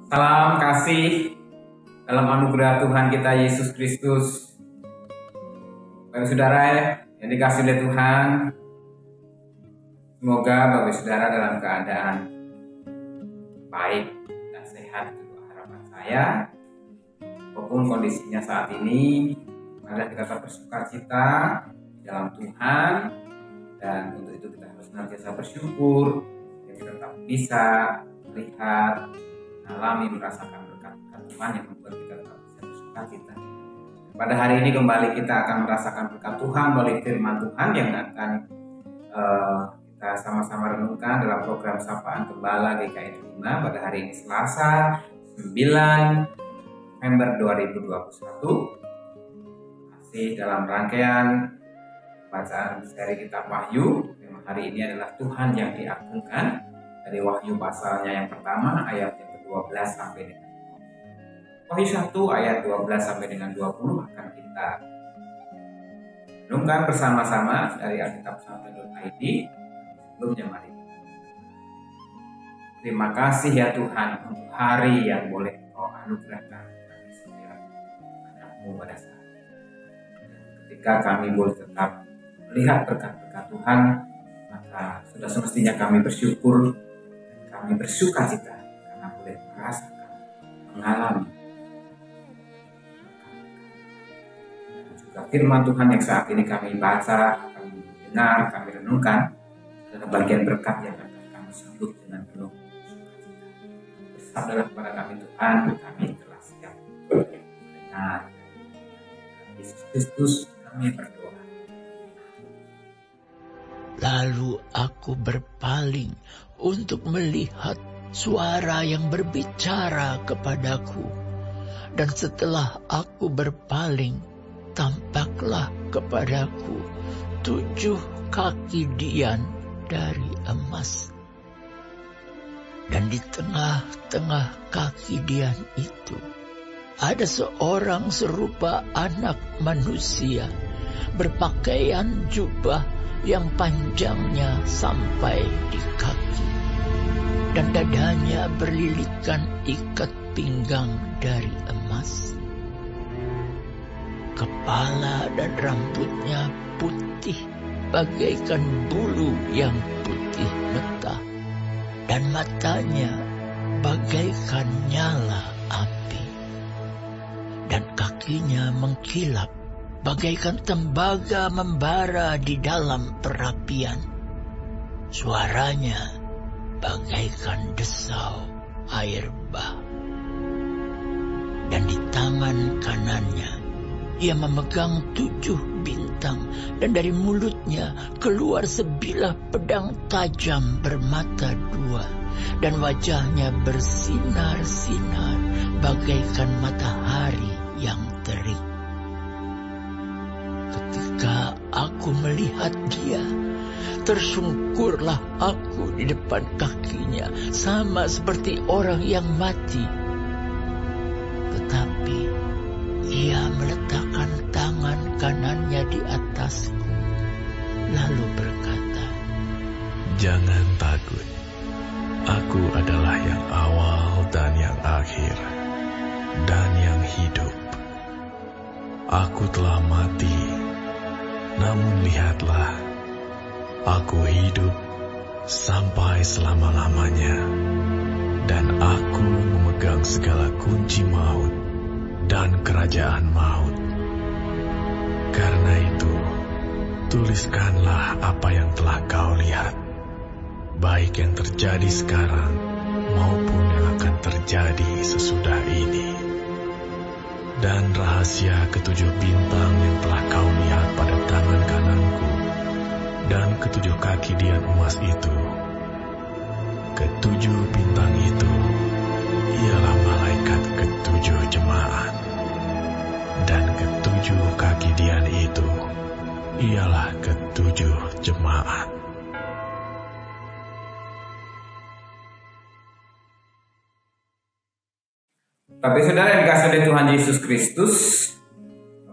Salam kasih dalam anugerah Tuhan kita Yesus Kristus. Bapak saudara yang dikasih oleh Tuhan, semoga Bapak saudara dalam keadaan baik dan sehat, itu harapan saya. Apapun kondisinya saat ini, mari kita tetap bersukacita di dalam Tuhan, dan untuk itu kita harus senantiasa bersyukur dan kita tetap bisa melihat, alami, merasakan berkat-berkat Tuhan yang membuat kita tetap bisa bersukacita. Pada hari ini kembali kita akan merasakan berkat Tuhan melalui firman Tuhan yang akan kita sama-sama renungkan dalam program Sapaan Gembala GKI 5 pada hari ini Selasa 9 November 2021. Masih dalam rangkaian bacaan seri kitab Wahyu. Tema hari ini adalah Tuhan yang diagungkan, dari Wahyu pasalnya yang pertama ayat yang ke-12 sampai dengan Wahyu 1 ayat 12 sampai dengan 20 akan kita renungkan bersama-sama dari alkitab.id. Sebelumnya mari terima kasih ya Tuhan untuk hari yang boleh Engkau anugerahkan bagi setiap anak-Mu pada saat ini. Ketika kami boleh tetap melihat berkat-berkat Tuhan, maka sudah semestinya kami bersyukur dan kami bersukacita karena boleh merasakan, mengalami dan juga firman Tuhan yang saat ini kami baca, kami dengar, kami renungkan adalah bagian berkat yang akan kami sambut dengan penuh sukacita. Bersabdalah kepada kami Tuhan, kami telah siap mendengar Yesus Kristus, kami berdoa. Lalu aku berpaling untuk melihat suara yang berbicara kepadaku. Dan setelah aku berpaling, tampaklah kepadaku 7 kaki dian dari emas. Dan di tengah-tengah kaki dian itu ada seorang serupa anak manusia, berpakaian jubah yang panjangnya sampai di kaki, dan dadanya berlilitkan ikat pinggang dari emas. Kepala dan rambutnya putih bagaikan bulu yang putih mentah, dan matanya bagaikan nyala api, dan kakinya mengkilap bagaikan tembaga membara di dalam perapian. Suaranya bagaikan desau air bah. Dan di tangan kanannya ia memegang 7 bintang, dan dari mulutnya keluar sebilah pedang tajam bermata 2, dan wajahnya bersinar-sinar bagaikan matahari yang terik. Ketika aku melihat dia, tersungkurlah aku di depan kakinya, sama seperti orang yang mati. Tetapi ia meletakkan tangan kanannya di atasku, lalu berkata, "Jangan takut, aku adalah yang awal dan yang akhir, dan yang hidup. Aku telah mati, namun lihatlah, aku hidup sampai selama-lamanya, dan aku memegang segala kunci maut dan kerajaan maut. Karena itu, tuliskanlah apa yang telah kau lihat, baik yang terjadi sekarang maupun yang akan terjadi sesudah ini. Dan rahasia 7 bintang yang telah kau lihat pada tangan kananku, dan 7 kaki dian emas itu. 7 bintang itu ialah malaikat 7 jemaat, dan 7 kaki dian itu ialah 7 jemaat." Tapi saudara yang dikasihi oleh Tuhan Yesus Kristus,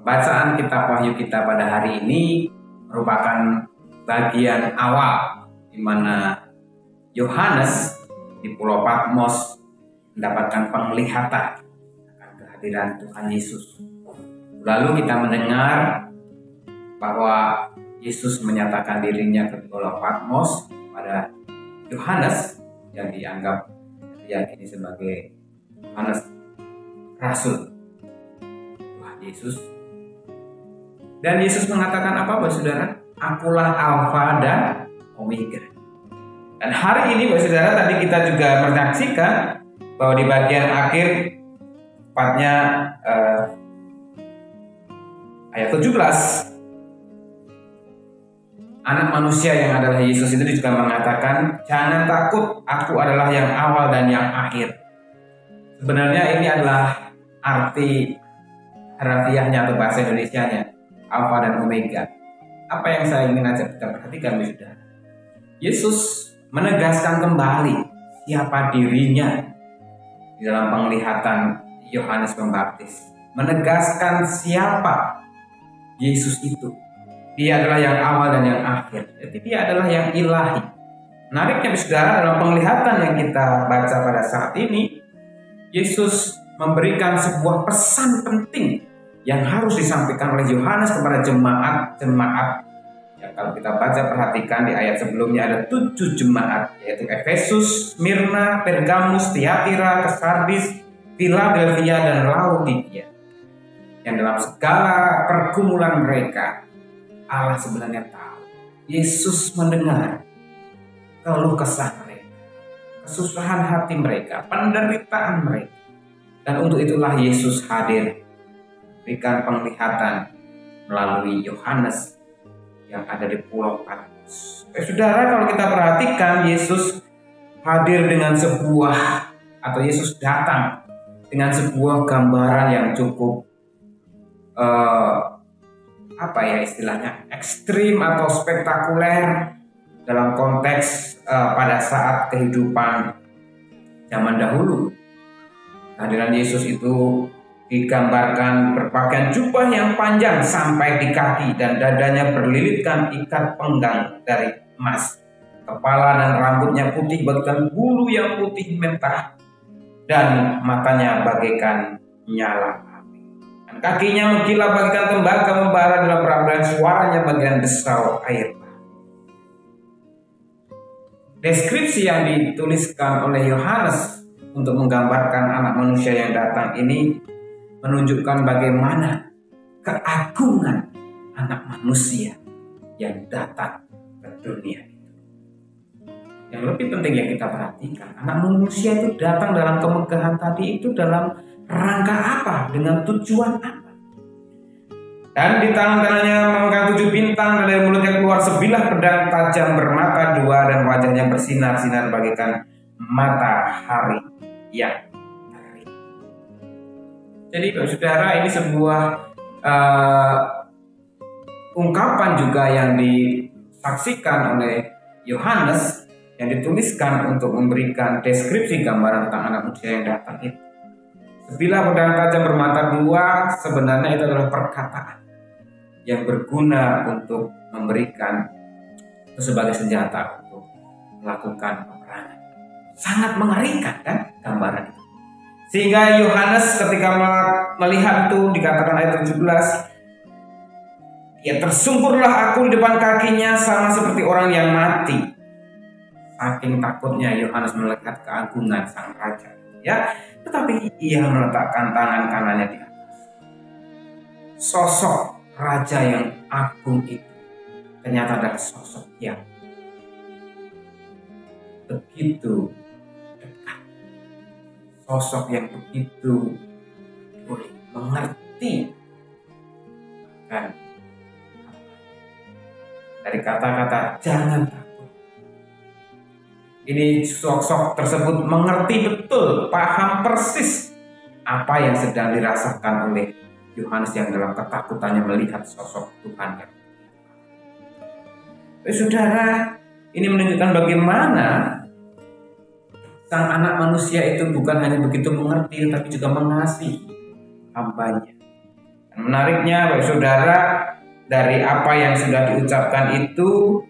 bacaan kitab Wahyu kita pada hari ini merupakan bagian awal di mana Yohanes di Pulau Patmos mendapatkan penglihatan akan kehadiran Tuhan Yesus. Lalu kita mendengar bahwa Yesus menyatakan dirinya ke Pulau Patmos pada Yohanes yang dianggap diyakini sebagai Yohanes Rasul Tuhan Yesus. Dan Yesus mengatakan apa, Bapak Saudara? Akulah Alfa dan Omega. Dan hari ini, Bapak Saudara, tadi kita juga menyaksikan bahwa di bagian akhir, tepatnya ayat 17, Anak manusia yang adalah Yesus itu juga mengatakan, jangan takut, aku adalah yang awal dan yang akhir. Sebenarnya ini adalah arti harafiahnya atau bahasa Indonesianya, Alfa dan Omega. Apa yang saya ingin ajak kita perhatikan, Saudara? Yesus menegaskan kembali siapa dirinya di dalam penglihatan Yohanes Pembaptis. Menegaskan siapa Yesus itu. Dia adalah yang awal dan yang akhir. Jadi dia adalah yang ilahi. Menariknya, Saudara, dalam penglihatan yang kita baca pada saat ini, Yesus memberikan sebuah pesan penting yang harus disampaikan oleh Yohanes kepada jemaat-jemaat. Ya, kalau kita baca perhatikan di ayat sebelumnya ada 7 jemaat, yaitu Efesus, Smyrna, Pergamus, Tiatira, Sardis, Philadelphia, dan Laodikia. Yang dalam segala pergumulan mereka, Allah sebenarnya tahu. Yesus mendengar keluh kesah mereka, kesusahan hati mereka, penderitaan mereka. Dan untuk itulah Yesus hadir, berikan penglihatan melalui Yohanes yang ada di Pulau Patmos. Saudara, kalau kita perhatikan, Yesus hadir dengan sebuah, atau Yesus datang dengan sebuah gambaran yang cukup istilahnya ekstrim atau spektakuler dalam konteks pada saat kehidupan zaman dahulu. Kehadiran Yesus itu digambarkan berpakaian jubah yang panjang sampai di kaki dan dadanya berlilitkan ikat penggang dari emas. Kepala dan rambutnya putih bagaikan bulu yang putih mentah dan matanya bagaikan nyala api. Dan kakinya mengkilap bagaikan tembaga membara dalam perapian, suaranya bagaikan desau air. Deskripsi yang dituliskan oleh Yohanes untuk menggambarkan anak manusia yang datang ini menunjukkan bagaimana keagungan anak manusia yang datang ke dunia itu. Yang lebih penting yang kita perhatikan, anak manusia itu datang dalam kemegahan tadi itu dalam rangka apa? Dengan tujuan apa? Dan di tangan kanannya memegang 7 bintang, dan dari mulutnya keluar sebilah pedang tajam bermata 2, dan wajahnya bersinar-sinar bagaikan matahari yang terbit. Jadi, saudara, ini sebuah ungkapan juga yang disaksikan oleh Yohanes, yang dituliskan untuk memberikan deskripsi gambaran tentang anak manusia yang datang itu. Sebilah pedang tajam bermata 2 sebenarnya itu adalah perkataan yang berguna untuk memberikan itu sebagai senjata untuk melakukan peperangan. Sangat mengerikan kan gambaran itu. Sehingga Yohanes ketika melihat itu, dikatakan ayat 17, ya tersungkurlah aku di depan kakinya sama seperti orang yang mati. Saking takutnya Yohanes melihat keagungan sang raja. Ya, tetapi ia meletakkan tangan kanannya di atas. Sosok raja yang agung itu ternyata adalah sosok yang begitu dekat. Sosok yang begitu boleh mengerti kan dari kata-kata jangan takut. Ini sosok tersebut mengerti betul, paham persis apa yang sedang dirasakan oleh Yohanes yang dalam ketakutannya melihat sosok Tuhan. Saudara, ini menunjukkan bagaimana sang anak manusia itu bukan hanya begitu mengerti, tetapi juga mengasihi hambanya. Dan menariknya, saudara, dari apa yang sudah diucapkan itu,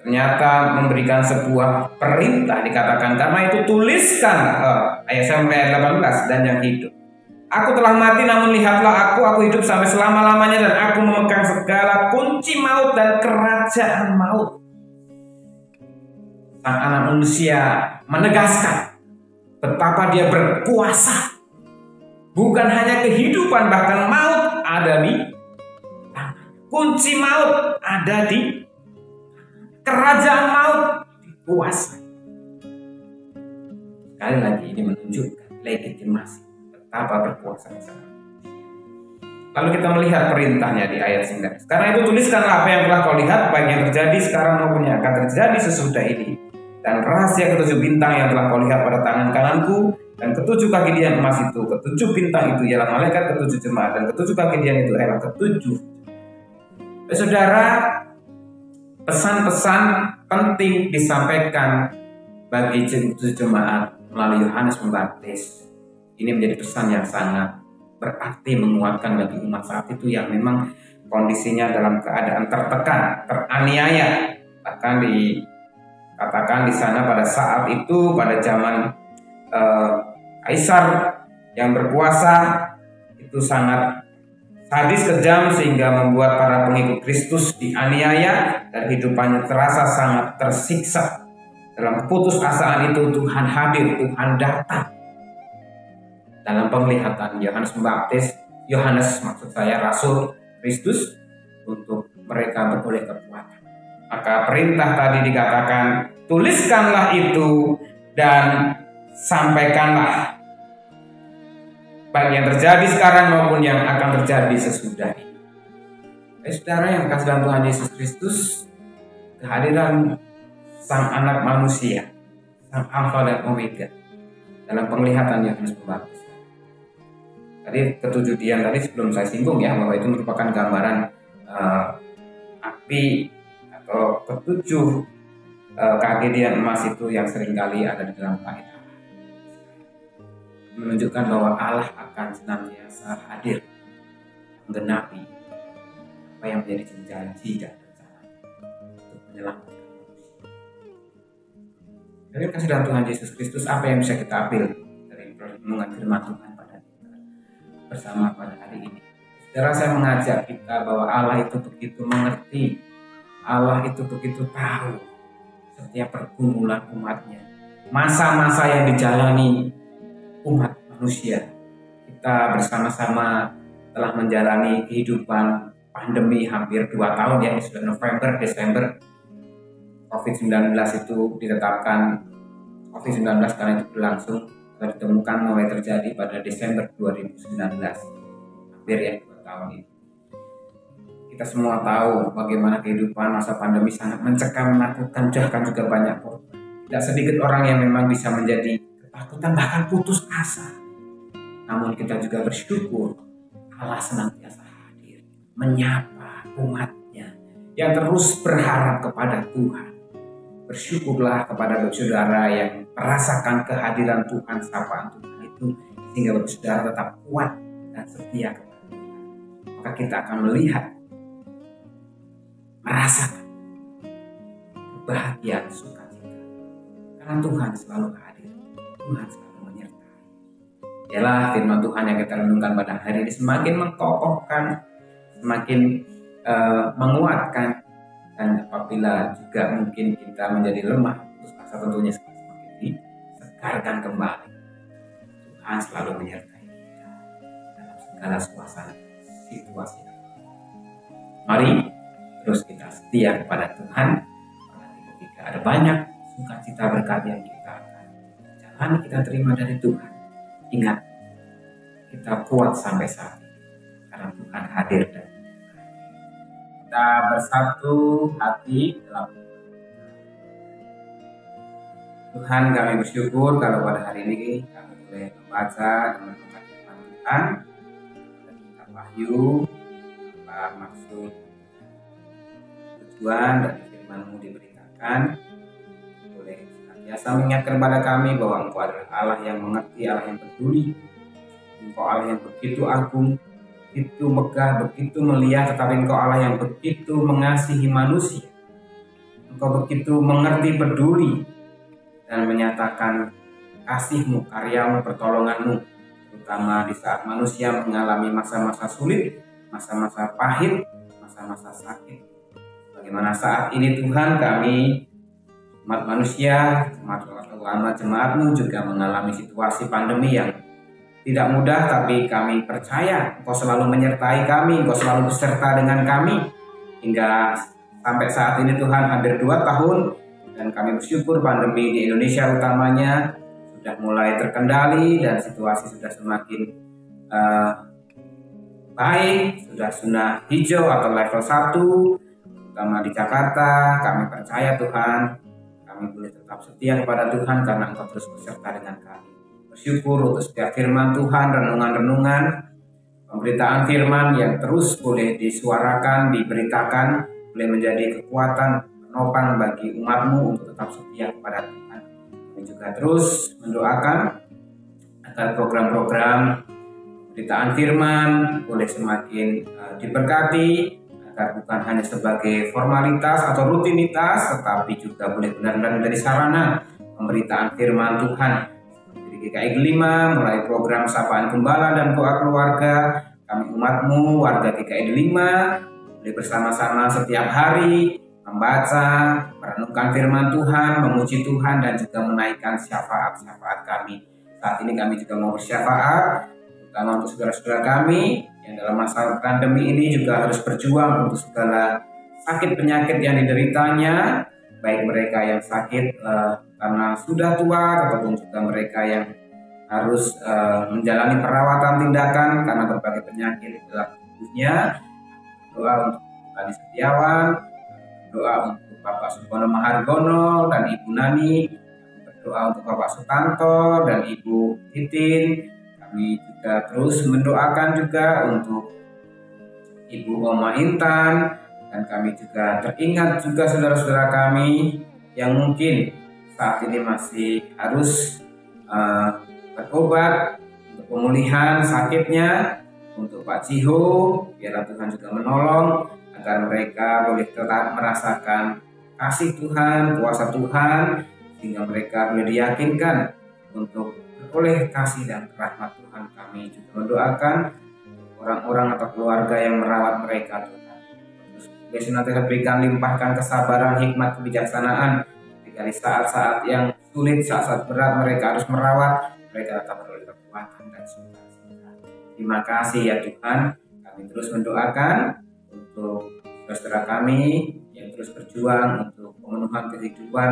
ternyata memberikan sebuah perintah, dikatakan, karena itu tuliskan, ayat 18, dan yang hidup. Aku telah mati, namun lihatlah aku hidup sampai selama-lamanya, dan aku memegang segala kunci maut dan kerajaan maut. Sang Anak Manusia menegaskan betapa dia berkuasa. Bukan hanya kehidupan, bahkan maut ada di tangan. Kunci maut ada di kerajaan maut dikuasai. Sekali lagi ini menunjukkan legitimasi betapa berkuasa sangat. Lalu kita melihat perintahnya di ayat 9. Karena itu tuliskanlah apa yang telah kau lihat, baik yang terjadi sekarang maupun yang akan terjadi sesudah ini. Dan rahasia ketujuh bintang yang telah kau lihat pada tangan kananku, dan ketujuh kaki dia emas itu, ketujuh bintang itu ialah malaikat ketujuh jemaat, dan ketujuh kaki dia itu adalah ketujuh. Saudara, pesan-pesan penting disampaikan bagi ketujuh jemaat melalui Yohanes Pembaptis. Ini menjadi pesan yang sangat berarti, menguatkan bagi umat saat itu yang memang kondisinya dalam keadaan tertekan, teraniaya. Bahkan dikatakan di sana pada saat itu, pada zaman Kaisar yang berkuasa, itu sangat sadis, kejam, sehingga membuat para pengikut Kristus dianiaya dan hidupannya terasa sangat tersiksa. Dalam keputusasaan itu Tuhan hadir, Tuhan datang. Dalam penglihatan Yohanes Pembaptis, Rasul Kristus, untuk mereka beroleh kekuatan. Maka perintah tadi dikatakan, tuliskanlah itu dan sampaikanlah, baik yang terjadi sekarang maupun yang akan terjadi sesudah ini. Saudara yang kasih dalam Tuhan Yesus Kristus, kehadiran Sang Anak Manusia, Sang Alfa dan Omega, dalam penglihatan Yohanes Pembaptis. Tadi ketujuh tiang tadi sebelum saya singgung ya, bahwa itu merupakan gambaran api atau ketujuh kaki tiang emas itu yang seringkali ada di dalam bait Allah. Menunjukkan bahwa Allah akan senantiasa hadir menggenapi apa yang menjadi janji dan rencana untuk menyelamatkan manusia. Dari kasih dalam Tuhan Yesus Kristus, apa yang bisa kita ambil dari renungan firman Tuhan pada kita bersama pada hari ini? Saudara, saya mengajak kita bahwa Allah itu begitu mengerti, Allah itu begitu tahu setiap pergumulan umatnya, masa-masa yang dijalani umat manusia. Kita bersama-sama telah menjalani kehidupan pandemi hampir 2 tahun ya, sudah November, Desember. COVID-19 itu ditetapkan, COVID-19 karena itu berlangsung atau ditemukan mulai terjadi pada Desember 2019, hampir ya 2 tahun ini. Kita semua tahu bagaimana kehidupan masa pandemi sangat mencekam, menakutkan, bahkan juga banyak korban. Tidak sedikit orang yang memang bisa menjadi ketakutan, bahkan putus asa. Namun kita juga bersyukur Allah senantiasa hadir, menyapa umatnya yang terus berharap kepada Tuhan. Bersyukurlah kepada saudara yang merasakan kehadiran Tuhan, sapaan Tuhan itu, sehingga saudara tetap kuat dan setia kepada Tuhan. Maka kita akan melihat, merasakan kebahagiaan, sukacita, karena Tuhan selalu hadir, Tuhan selalu menyertai. Ialah firman Tuhan yang kita renungkan pada hari ini semakin mengkokohkan, semakin menguatkan. Dan apabila juga mungkin kita menjadi lemah, putus asa, tentunya semakin disegarkan kembali. Tuhan selalu menyertai kita dalam segala suasana situasi. Mari terus kita setia kepada Tuhan. Ketika ada banyak sukacita berkat yang kita akan jalani, kita terima dari Tuhan. Ingat, kita kuat sampai saat ini karena Tuhan hadir dan kita bersatu hati dalam Tuhan. Kami bersyukur kalau pada hari ini kami boleh membaca dan merenungkan firman Tuhan dan kita wahyu apa maksud tujuan dari firman-Mu diberitakan. Boleh senantiasa mengingatkan pada kami bahwa Engkau adalah Allah yang mengerti, Allah yang peduli, Engkau Allah yang begitu agung, begitu megah, begitu mulia, tetapi Engkau Allah yang begitu mengasihi manusia. Engkau begitu mengerti, peduli, dan menyatakan kasih-Mu, karya-Mu, pertolongan-Mu, terutama di saat manusia mengalami masa-masa sulit, masa-masa pahit, masa-masa sakit. Bagaimana saat ini Tuhan, kami umat manusia, jemaat-Mu juga mengalami situasi pandemi yang tidak mudah, tapi kami percaya Engkau selalu menyertai kami, Engkau selalu beserta dengan kami, hingga sampai saat ini Tuhan hampir 2 tahun, dan kami bersyukur pandemi di Indonesia utamanya sudah mulai terkendali dan situasi sudah semakin baik, sudah zona hijau atau level 1, terutama di Jakarta. Kami percaya Tuhan, kami boleh tetap setia kepada Tuhan karena Engkau terus beserta dengan kami. Bersyukur untuk setiap firman Tuhan, renungan-renungan, pemberitaan firman yang terus boleh disuarakan, diberitakan, boleh menjadi kekuatan penopang bagi umat-Mu untuk tetap setia kepada Tuhan. Kami juga terus mendoakan agar program-program pemberitaan firman boleh semakin diberkati, agar bukan hanya sebagai formalitas atau rutinitas, tetapi juga boleh benar-benar menjadi sarana pemberitaan firman Tuhan. Di GKI Delima, mulai program Sapaan Gembala dan Doa Keluarga, kami umat-Mu, warga GKI Delima, boleh bersama-sama setiap hari membaca, merenungkan firman Tuhan, memuji Tuhan, dan juga menaikkan syafaat-syafaat kami. Saat ini kami juga mau bersyafaat, terutama untuk saudara-saudara kami yang dalam masa pandemi ini juga harus berjuang untuk segala sakit penyakit yang dideritanya, baik mereka yang sakit karena sudah tua, ataupun juga mereka yang harus menjalani perawatan tindakan karena berbagai penyakit dalam tubuhnya. Doa untuk Tani Setiawan, doa untuk Bapak Supono Mahargono dan Ibu Nani, berdoa untuk Bapak Sutanto dan Ibu Titin. Kami juga terus mendoakan juga untuk Ibu Oma Intan, dan kami juga teringat juga saudara-saudara kami yang mungkin saat ini masih harus berobat untuk pemulihan sakitnya. Untuk Pak Ciho, biarlah Tuhan juga menolong agar mereka boleh tetap merasakan kasih Tuhan, kuasa Tuhan, sehingga mereka boleh diyakinkan untuk beroleh kasih dan rahmat Tuhan. Kami juga mendoakan orang-orang atau keluarga yang merawat mereka, Tuhan. Terus senantiasa berikan, limpahkan kesabaran, hikmat, kebijaksanaan di saat-saat yang sulit, saat-saat berat mereka harus merawat, mereka tetap beroleh kekuatan dan sukacita. Terima kasih ya Tuhan. Kami terus mendoakan untuk saudara kami yang terus berjuang untuk pemenuhan kehidupan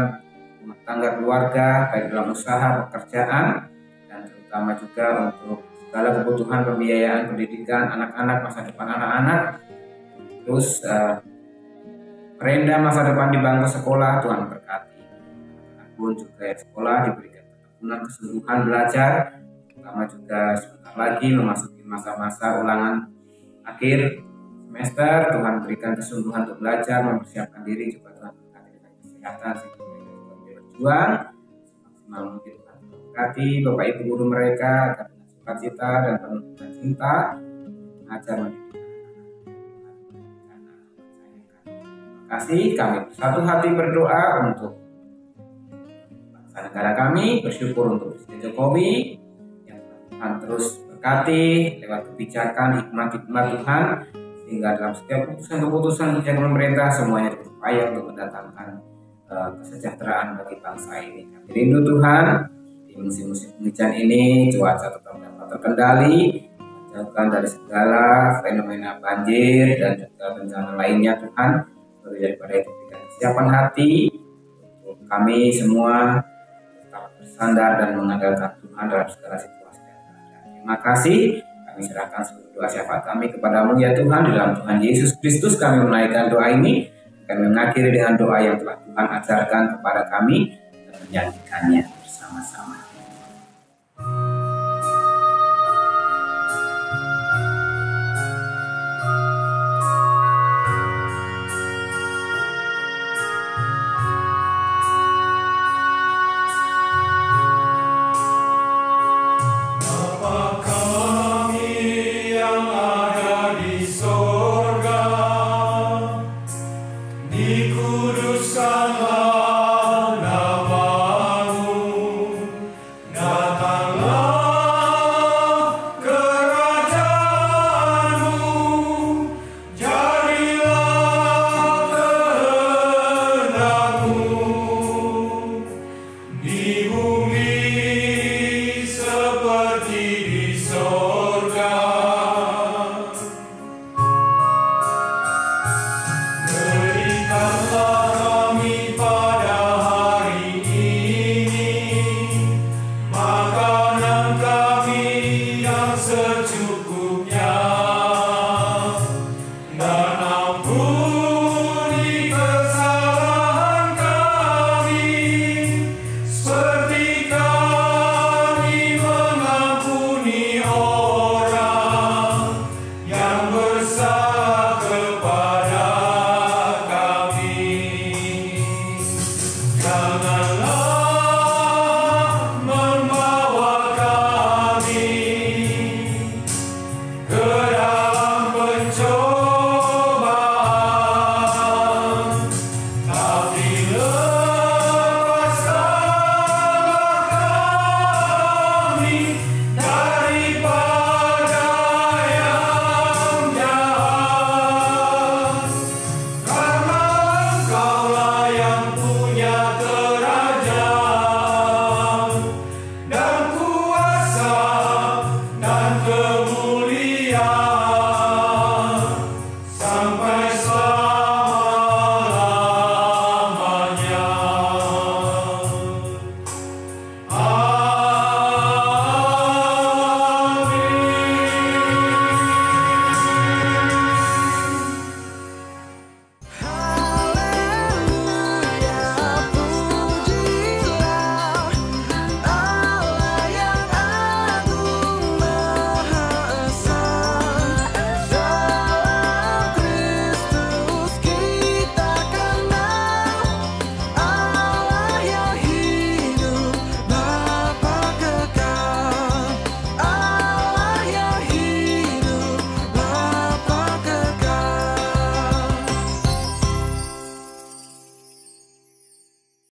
rumah tangga keluarga, baik dalam usaha, pekerjaan, dan terutama juga untuk segala kebutuhan pembiayaan pendidikan anak-anak, masa depan anak-anak. Terus merenda masa depan di bangku sekolah, Tuhan berkati. Anak pun juga sekolah diberikan ketekunan, kesungguhan belajar, terutama juga sebentar lagi memasuki masa-masa ulangan akhir semester. Tuhan berikan kesungguhan untuk belajar, mempersiapkan diri, juga Tuhan berkati dengan kesehatan sehingga mereka juga boleh berjuang semaksimal mungkin. Tuhan berkati Bapak Ibu guru mereka agar dengan sukacita dan penuh dengan cinta mengajar mendidik. Terima kasih. Kami satu hati berdoa untuk bangsa negara kami, bersyukur untuk Presiden Jokowi yang Tuhan terus berkati lewat kebijakan, hikmat-hikmat Tuhan, sehingga dalam setiap keputusan-keputusan kebijakan pemerintah semuanya berupaya untuk mendatangkan kesejahteraan bagi bangsa ini. Kami rindu Tuhan di musim-musim penghujan ini cuaca tetap dapat terkendali, menjauhkan dari segala fenomena banjir dan juga bencana lainnya Tuhan. Daripada itu berikan kesiapan hati untuk kami semua tetap bersandar dan mengandalkan Tuhan dalam segala situasi. Terima kasih. Kami serahkan seluruh doa syafaat kami kepadamu ya Tuhan. Di dalam Tuhan Yesus Kristus kami menaikkan doa ini. Kami mengakhiri dengan doa yang telah Tuhan ajarkan kepada kami dan menyanyikannya bersama-sama. Dikuduskan Janganlah membawa kami ke dalam pencobaan, tapi